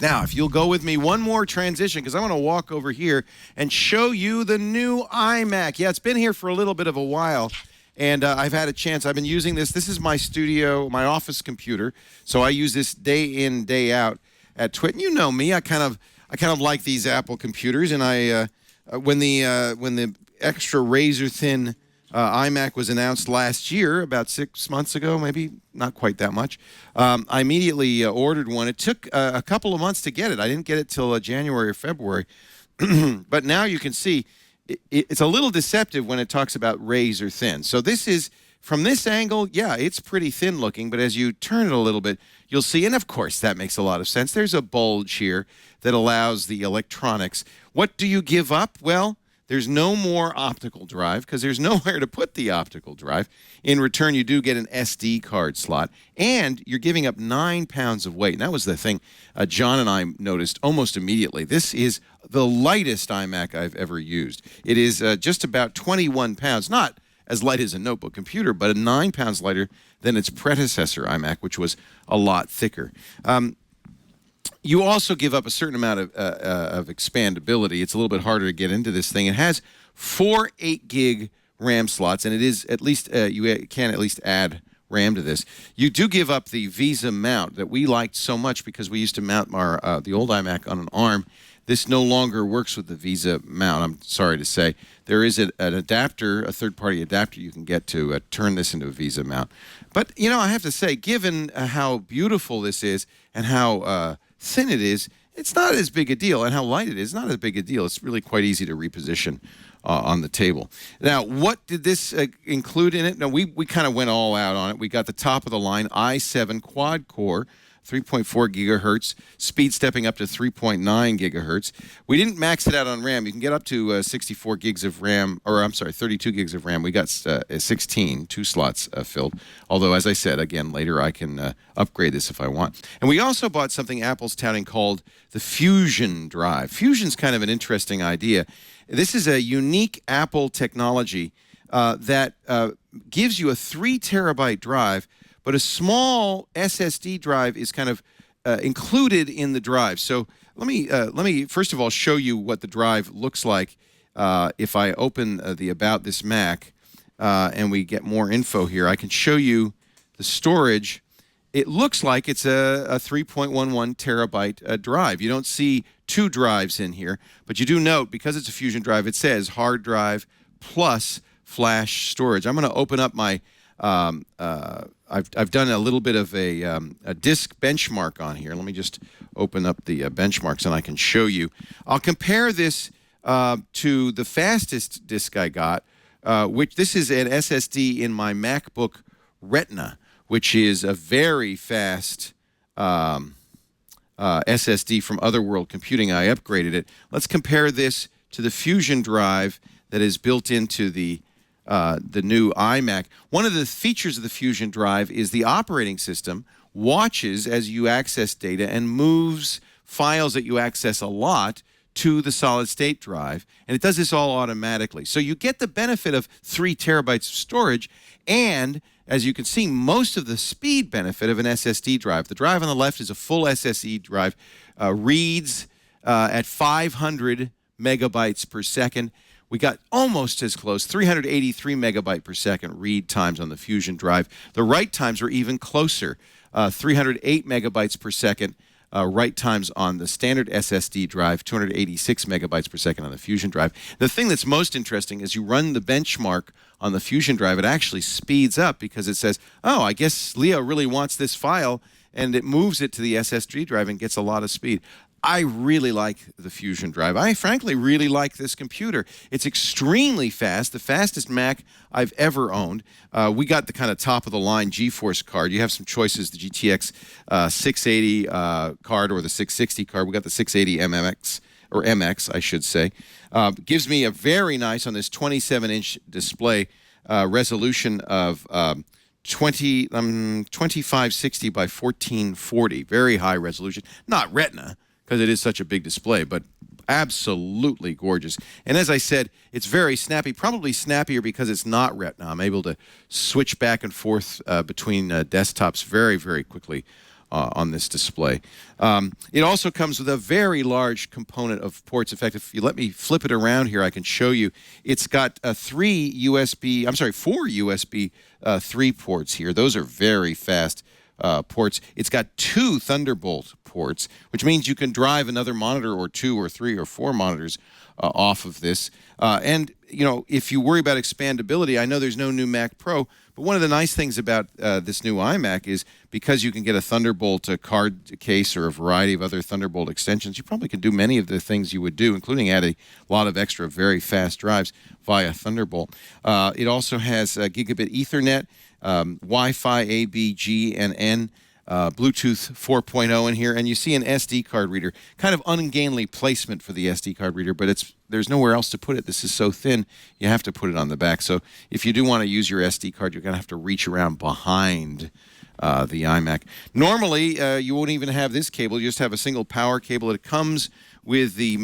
Now, if you'll go with me one more transition, because I want to walk over here and show you the new iMac. Yeah, it's been here for a little bit of a while, and I've had a chance. I've been using this. This is my studio, my office computer, so I use this day in, day out at Twit. And you know me, I kind of like these Apple computers, and when the extra razor thin iMac was announced last year, about 6 months ago, maybe not quite that much, I immediately ordered one. It took a couple of months to get it. I didn't get it till January or February. But now you can see it's a little deceptive when it talks about razor thin. So this is, from this angle, yeah, it's pretty thin looking, but as you turn it a little bit, you'll see, and of course that makes a lot of sense. There's a bulge here that allows the electronics. What do you give up? Well, there's no more optical drive because there's nowhere to put the optical drive. In return, you do get an SD card slot, and you're giving up 9 pounds of weight. And that was the thing John and I noticed almost immediately. This is the lightest iMac I've ever used. It is just about 21 pounds, not as light as a notebook computer, but 9 pounds lighter than its predecessor iMac, which was a lot thicker. You also give up a certain amount of expandability. It's a little bit harder to get into this thing. It has 4 8-gig RAM slots, and it is at least you can at least add RAM to this. You do give up the Visa mount that we liked so much because we used to mount our the old iMac on an ARM. This no longer works with the Visa mount, I'm sorry to say. There is an adapter, a third-party adapter you can get to turn this into a Visa mount. But, you know, I have to say, given how beautiful this is and how thin it is, it's not as big a deal. And how light it is, not as big a deal. It's really quite easy to reposition on the table. Now, what did this include in it? No, we kind of went all out on it. We got the top-of-the-line i7 quad-core, 3.4 gigahertz, speed stepping up to 3.9 gigahertz. We didn't max it out on RAM. You can get up to 64 gigs of RAM, or I'm sorry, 32 gigs of RAM. We got 16, 2 slots filled. Although, as I said, again, later I can upgrade this if I want. And we also bought something Apple's touting called the Fusion drive. Fusion's kind of an interesting idea. This is a unique Apple technology that gives you a 3 terabyte drive, but a small SSD drive is kind of included in the drive. So let me first of all show you what the drive looks like if I open the About This Mac and we get more info here. I can show you the storage. It looks like it's a 3.11 terabyte drive. You don't see 2 drives in here, but you do note, because it's a Fusion drive, it says hard drive plus flash storage. I'm going to open up my I've done a little bit of a disk benchmark on here. Let me just open up the benchmarks and I can show you. I'll compare this to the fastest disk I got, which this is an SSD in my MacBook Retina, which is a very fast SSD from Otherworld Computing. I upgraded it. Let's compare this to the Fusion drive that is built into the new iMac. One of the features of the Fusion drive is the operating system watches as you access data and moves files that you access a lot to the solid-state drive, and it does this all automatically. So you get the benefit of 3 terabytes of storage, and as you can see, most of the speed benefit of an SSD drive. The drive on the left is a full SSD drive, reads at 500 megabytes per second. We got almost as close, 383 megabyte per second read times on the Fusion drive. The write times were even closer, 308 megabytes per second write times on the standard SSD drive, 286 megabytes per second on the Fusion drive. The thing that's most interesting is you run the benchmark on the Fusion drive, it actually speeds up because it says, oh, I guess Leo really wants this file, and it moves it to the SSD drive and gets a lot of speed. I really like the Fusion drive. I frankly really like this computer. It's extremely fast, the fastest Mac I've ever owned. We got the kind of top-of-the-line GeForce card. You have some choices, the GTX 680 card or the 660 card. We got the 680 MMX, or MX, I should say. Gives me a very nice, on this 27-inch display, resolution of 2560 by 1440. Very high resolution. Not Retina, because it is such a big display, but absolutely gorgeous. And as I said, it's very snappy, probably snappier because it's not Retina. I'm able to switch back and forth between desktops very, very quickly on this display. It also comes with a very large component of ports. In fact, if you let me flip it around here, I can show you. It's got four USB 3 ports here. Those are very fast ports. It's got 2 Thunderbolt ports, which means you can drive another monitor or 2 or 3 or 4 monitors off of this. And, you know, if you worry about expandability, I know there's no new Mac Pro, but one of the nice things about this new iMac is because you can get a Thunderbolt card case or a variety of other Thunderbolt extensions, you probably can do many of the things you would do, including add a lot of extra very fast drives via Thunderbolt. It also has gigabit Ethernet, Wi-Fi A, B, G, and N, Bluetooth 4.0 in here, and you see an SD card reader. Kind of ungainly placement for the SD card reader, but there's nowhere else to put it. This is so thin, you have to put it on the back. So if you do want to use your SD card, you're going to have to reach around behind the iMac. Normally, you won't even have this cable. You just have a single power cable. It comes with the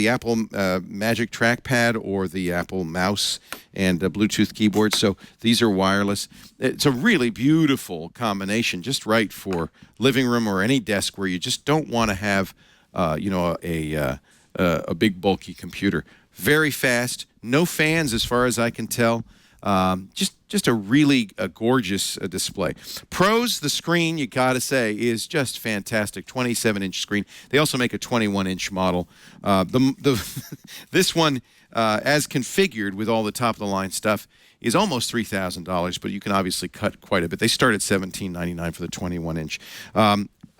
Apple Magic Trackpad or the Apple mouse and Bluetooth keyboard. So these are wireless. It's a really beautiful combination, just right for living room or any desk where you just don't want to have, you know, a big bulky computer. Very fast, no fans as far as I can tell. Just a really gorgeous display. Pros, the screen, you got to say, is just fantastic. 27-inch screen. They also make a 21-inch model. This one, as configured with all the top-of-the-line stuff, is almost $3,000, but you can obviously cut quite a bit. They start at $1,799 for the 21-inch.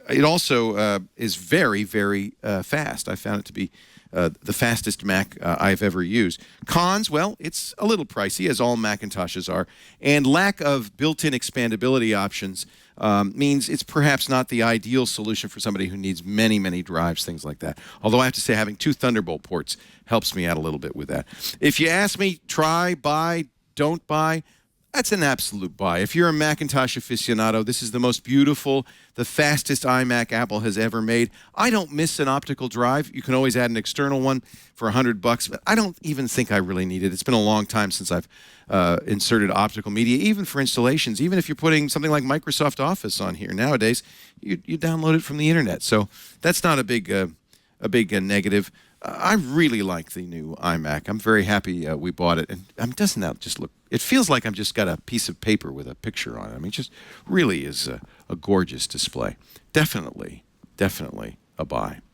It also is very, very fast. I found it to be the fastest Mac I've ever used. Cons, well, it's a little pricey, as all Macintoshes are, and lack of built-in expandability options means it's perhaps not the ideal solution for somebody who needs many, many drives, things like that. Although I have to say having 2 Thunderbolt ports helps me out a little bit with that. If you ask me, try, buy, don't buy, that's an absolute buy. If you're a Macintosh aficionado, this is the most beautiful, the fastest iMac Apple has ever made. I don't miss an optical drive. You can always add an external one for $100, but I don't even think I really need it. It's been a long time since I've inserted optical media, even for installations. Even if you're putting something like Microsoft Office on here nowadays, you download it from the internet. So that's not a big negative. I really like the new iMac. I'm very happy we bought it. And doesn't that just look, it feels like I've just got a piece of paper with a picture on it. I mean, it just really is a gorgeous display. Definitely a buy.